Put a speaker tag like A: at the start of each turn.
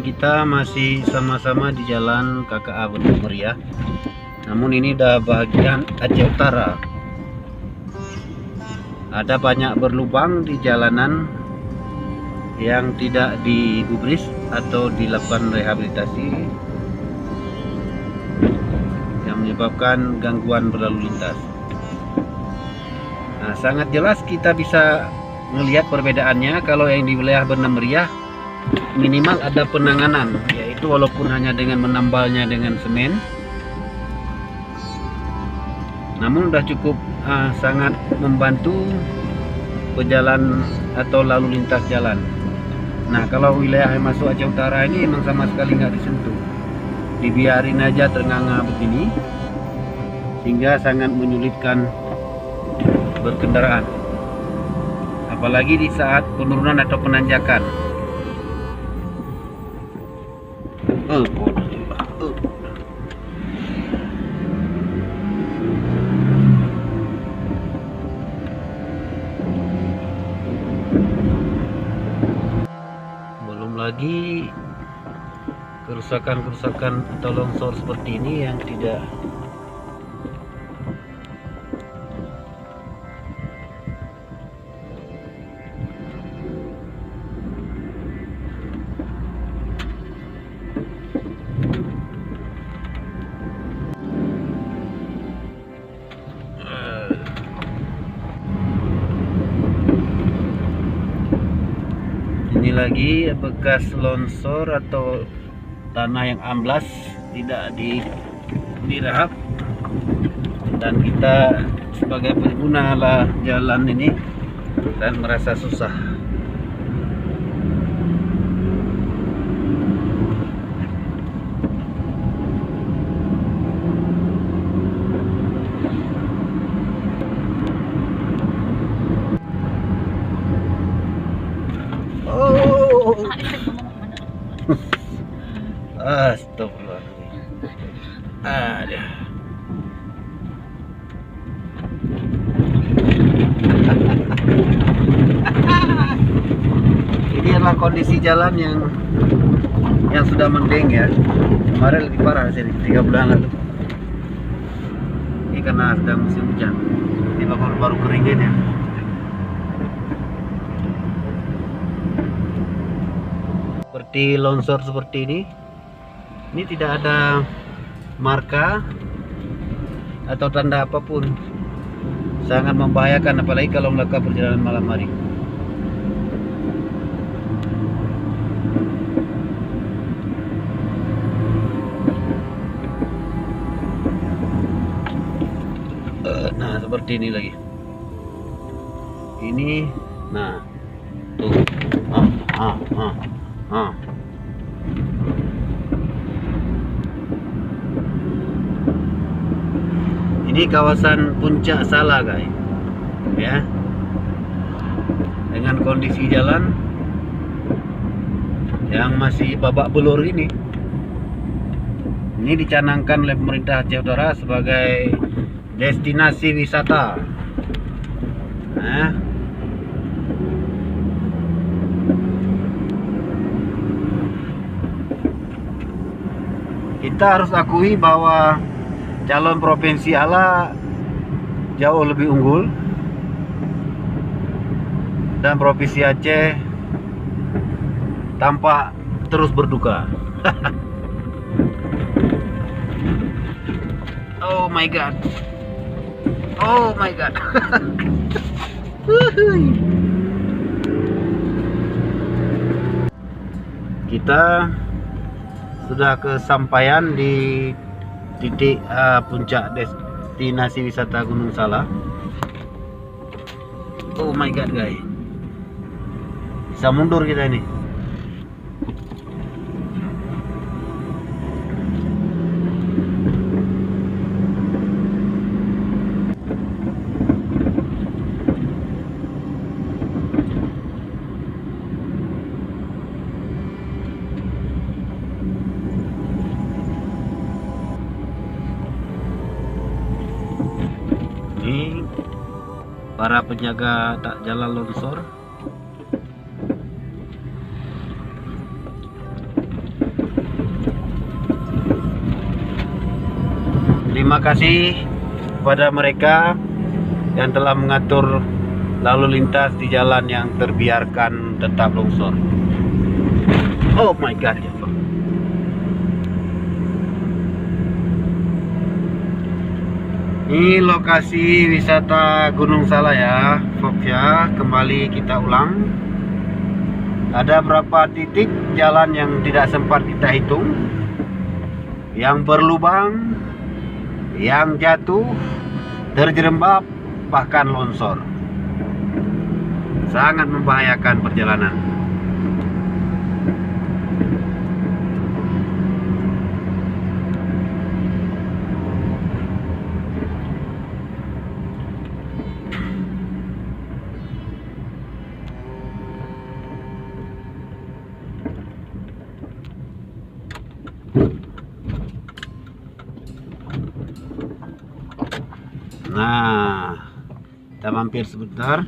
A: kita masih sama-sama di jalan KKA Bendung Meriah. Namun ini udah bagian Aceh Utara. Ada banyak berlubang di jalanan yang tidak digubris atau dilakukan rehabilitasi, yang menyebabkan gangguan berlalu lintas. Nah, sangat jelas kita bisa melihat perbedaannya. Kalau yang di wilayah Bendung Meriah minimal ada penanganan, yaitu walaupun hanya dengan menambalnya dengan semen, namun sudah cukup sangat membantu pejalan atau lalu lintas jalan. Nah, kalau wilayah yang masuk Aceh Utara ini memang sama sekali nggak disentuh, dibiarin aja ternganga begini, sehingga sangat menyulitkan berkendaraan, apalagi di saat penurunan atau penanjakan. Belum lagi kerusakan-kerusakan atau longsor seperti ini yang tidak ini lagi bekas longsor atau tanah yang amblas tidak direhab, dan kita sebagai pengguna lah jalan ini dan merasa susah. Astagfirullahaladzim. Ini adalah kondisi jalan yang sudah mendeng ya. Kemarin lebih parah sini 3 bulan lalu. Ini karena sedang musim hujan. Ini baru kering ya. Seperti longsor seperti ini tidak ada marka atau tanda apapun, sangat membahayakan apalagi kalau melakukan perjalanan malam hari. Nah, seperti ini lagi. Ini, nah, tuh, Ini kawasan Puncak Salak guys, ya, dengan kondisi jalan yang masih babak belur ini dicanangkan oleh pemerintah Aceh Utara sebagai destinasi wisata. Nah, kita harus akui bahwa calon provinsi Ala jauh lebih unggul, dan provinsi Aceh tampak terus berduka. Oh my god, oh my god. Kita sudah kesampaian di titik puncak destinasi wisata Gunung Salak. Oh my god guys, bisa mundur kita ini. Ini para penjaga tak jalan longsor Terima kasih kepada mereka yang telah mengatur lalu lintas di jalan yang terbiarkan tetap longsor. Oh my god, ya Allah. Ini lokasi wisata Gunung Salak ya, folks ya. Kembali kita ulang. Ada berapa titik jalan yang tidak sempat kita hitung, yang berlubang, yang jatuh, terjerembab, bahkan longsor. Sangat membahayakan perjalanan. Nah, kita mampir sebentar.